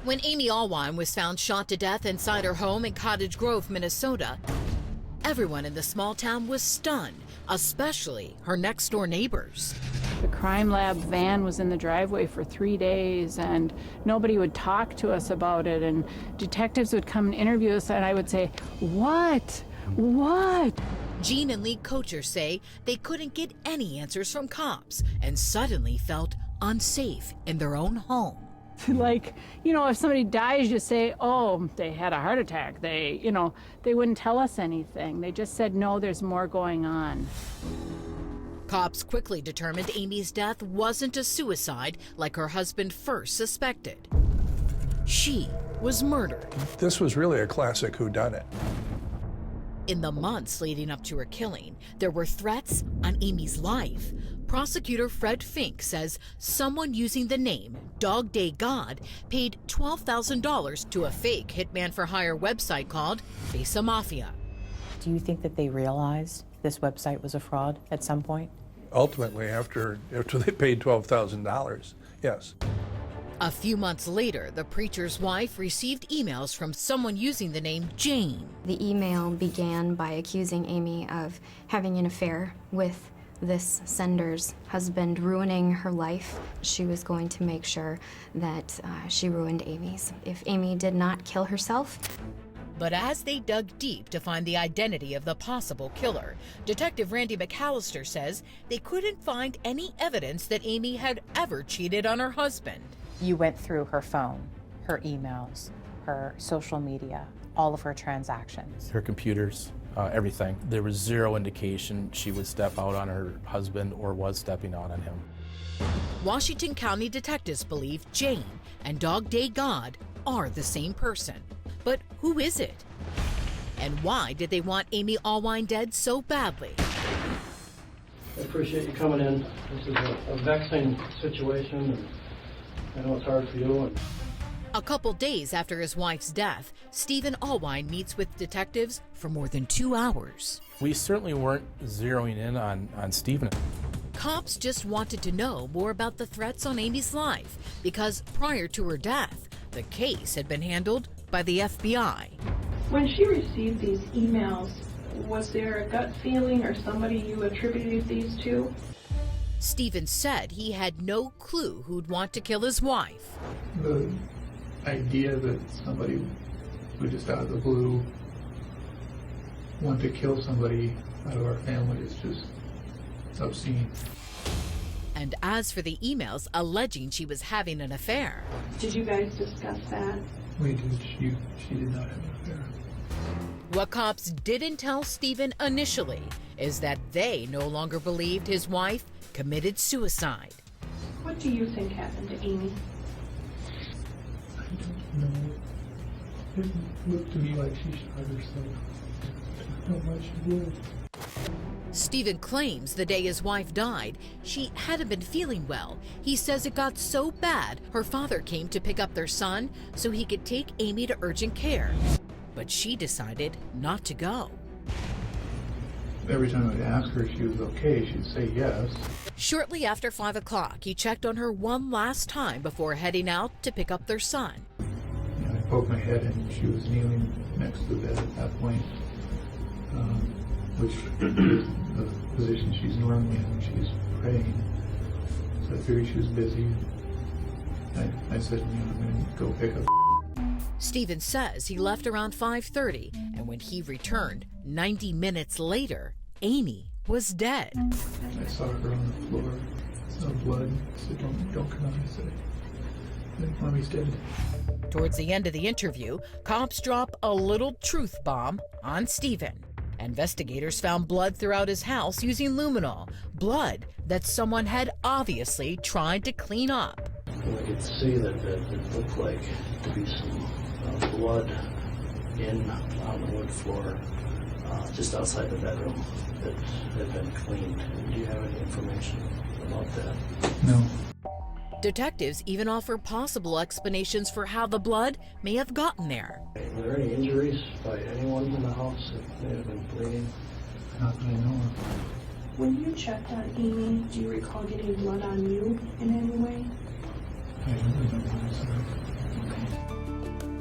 When Amy Allwine was found shot to death inside her home in Cottage Grove, Minnesota, everyone in the small town was stunned, especially her next-door neighbors. The crime lab van was in the driveway for 3 days, and nobody would talk to us about it, and detectives would come and interview us, and I would say, "What? What?" Jean and Lee Kocher say they couldn't get any answers from cops and suddenly felt unsafe in their own home. Like, if somebody dies, you say, "Oh, they had a heart attack." They wouldn't tell us anything. They just said, "No, there's more going on." Cops quickly determined Amy's death wasn't a suicide like her husband first suspected. She was murdered. This was really a classic whodunit. In the months leading up to her killing, there were threats on Amy's life. Prosecutor Fred Fink says someone using the name Dog Day God paid $12,000 to a fake hitman-for-hire website called Face a Mafia. Do you think that they realized this website was a fraud at some point? Ultimately, after they paid $12,000, yes. A few months later, the preacher's wife received emails from someone using the name Jane. The email began by accusing Amy of having an affair with this sender's husband, ruining her life. She was going to make sure that she ruined Amy's if Amy did not kill herself. But as they dug deep to find the identity of the possible killer, Detective Randy McAllister says they couldn't find any evidence that Amy had ever cheated on her husband. You went through her phone, her emails, her social media, all of her transactions. Her computers, everything. There was zero indication she would step out on her husband or was stepping out on him. Washington County detectives believe Jane and Dog Day God are the same person. But who is it? And why did they want Amy Allwine dead so badly? I appreciate you coming in. This is a vexing situation, and I know it's hard for you. A couple days after his wife's death, Stephen Allwine meets with detectives for more than 2 hours. We certainly weren't zeroing in on Stephen. Cops just wanted to know more about the threats on Amy's life because prior to her death, the case had been handled by the FBI. When she received these emails, was there a gut feeling or somebody you attributed these to? Stephen said he had no clue who'd want to kill his wife. The idea that somebody would just out of the blue want to kill somebody out of our family is just obscene. And as for the emails alleging she was having an affair, Did you guys discuss that? We did. She did not have an affair. what cops didn't tell Stephen initially is that they no longer believed his wife committed suicide. What do you think happened to Amy? I don't know. It looked to me like she shot herself. I don't know what she did. Stephen claims the day his wife died, she hadn't been feeling well. He says it got so bad, her father came to pick up their son so he could take Amy to urgent care. But she decided not to go. Every time I'd ask her if she was okay, she'd say yes. Shortly after 5 o'clock, he checked on her one last time before heading out to pick up their son. I poked my head in, she was kneeling next to the bed at that point, which is the position she's normally in when she's praying. So I figured she was busy. I said, I'm going to go pick up. Stephen says he left around 5:30, and when he returned 90 minutes later, Amy was dead. I saw her on the floor, saw blood. I said, don't come out. I said, I think Mommy's dead. Towards the end of the interview, cops drop a little truth bomb on Stephen. Investigators found blood throughout his house using luminol, blood that someone had obviously tried to clean up. I could see that it looked like to be some blood on the wood floor just outside the bedroom that had been cleaned. Do you have any information about that? No. Detectives even offer possible explanations for how the blood may have gotten there. Were there any injuries by anyone in the house that may have been bleeding? Not that I know of. When you checked on Amy, do you recall getting blood on you in any way? I really don't know. Sorry. Okay.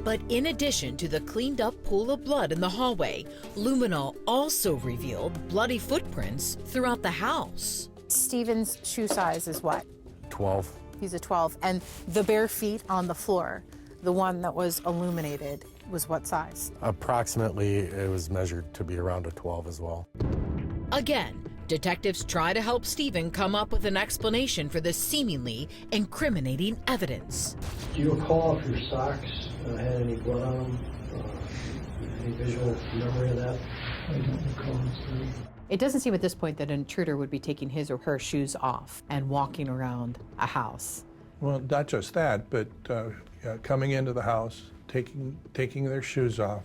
But in addition to the cleaned up pool of blood in the hallway, Luminol also revealed bloody footprints throughout the house. Stephen's shoe size is what? 12. He's a 12. And the bare feet on the floor, the one that was illuminated, was what size? Approximately, it was measured to be around a 12 as well. Again, detectives try to help Stephen come up with an explanation for the seemingly incriminating evidence. Do you recall if your socks had any blood on them? Any visual memory of that? I don't recall, sorry. It doesn't seem at this point that an intruder would be taking his or her shoes off and walking around a house. Well, not just that, but coming into the house, taking their shoes off,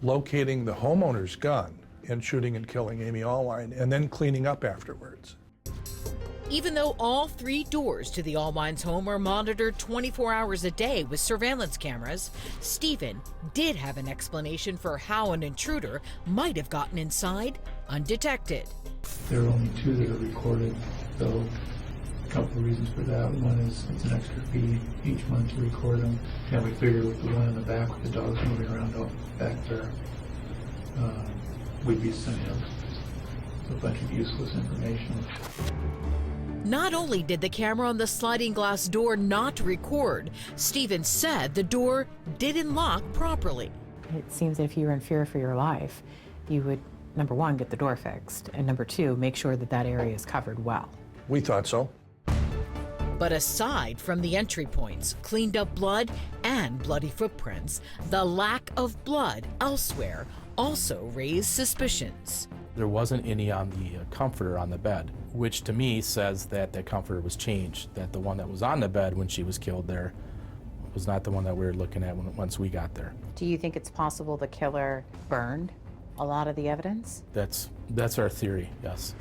locating the homeowner's gun, and shooting and killing Amy Allwine, and then cleaning up afterwards. Even though all 3 doors to the Allwine's home were monitored 24 hours a day with surveillance cameras, Stephen did have an explanation for how an intruder might have gotten inside undetected. There are only 2 that are recorded, though a couple of reasons for that. One is it's an extra fee each month to record them. And we figured with the one in the back with the dogs moving around out back there, we'd be sending out a bunch of useless information. Not only did the camera on the sliding glass door not record, Stephen said the door didn't lock properly. It seems that if you were in fear for your life, you would, number 1, get the door fixed, and number 2, make sure that that area is covered well. We thought so. But aside from the entry points, cleaned up blood, and bloody footprints, the lack of blood elsewhere also raised suspicions. There wasn't any on the comforter on the bed, which to me says that the comforter was changed, that the one that was on the bed when she was killed there was not the one that we were looking at once we got there. Do you think it's possible the killer burned a lot of the evidence? That's our theory, yes.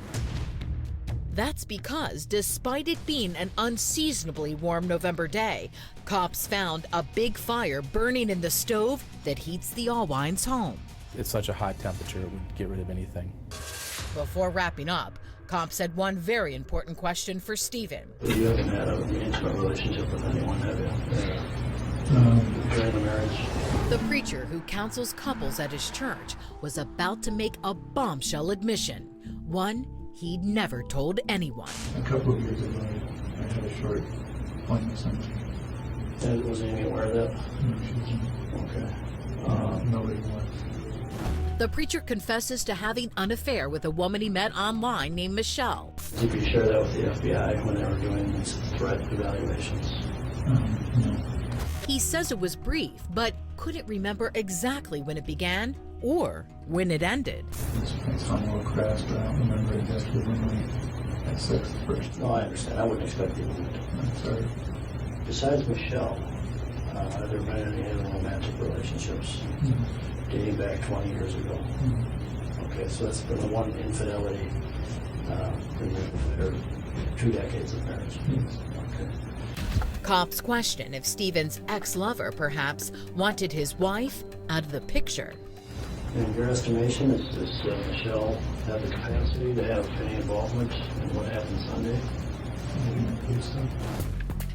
That's because, despite it being an unseasonably warm November day, cops found a big fire burning in the stove that heats the Allwine's home. It's such a hot temperature, it would get rid of anything. Before wrapping up, cops had one very important question for Stephen. You haven't had an intimate relationship with anyone, have you? During the marriage? The preacher who counsels couples at his church was about to make a bombshell admission, one he'd never told anyone. A couple of years ago, I had a short appointment with somebody. And was Amy aware of that? No, she wasn't. Okay. Nobody was. The preacher confesses to having an affair with a woman he met online named Michelle. Did you share that with the FBI when they were doing these threat evaluations? No. He says it was brief, but couldn't remember exactly when it began or when it ended. It's on a little crass, but I don't remember exactly when we had sex the first time. No, I understand. I wouldn't expect you to. I'm sorry. Besides Michelle, have there been any other romantic relationships dating back 20 years ago? Okay, so that's been the one infidelity in 2 decades of marriage. Yes. Okay. Cops question if Stephen's ex-lover perhaps wanted his wife out of the picture. In your estimation, does Michelle have the capacity to have any involvement in what happened Sunday? I didn't believe so.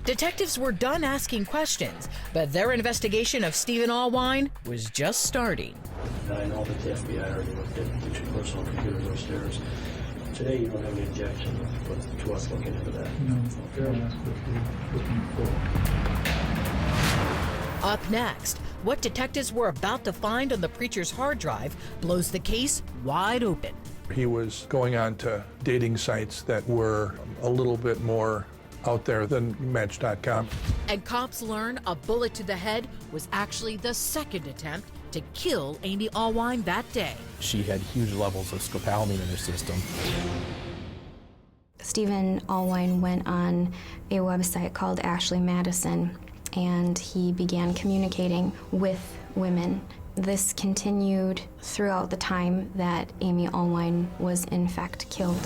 Detectives were done asking questions, but their investigation of Stephen Allwine was just starting. And I know that the FBI already looked at the 2 personal computers upstairs. Today, you don't have any objection to us looking into that? No. Okay. That's what you're looking for. Up next, what detectives were about to find on the preacher's hard drive blows the case wide open. He was going on to dating sites that were a little bit more out there than Match.com. And cops learn a bullet to the head was actually the second attempt to kill Amy Allwine that day. She had huge levels of scopolamine in her system. Stephen Allwine went on a website called Ashley Madison, and he began communicating with women. This continued throughout the time that Amy Allwine was in fact killed.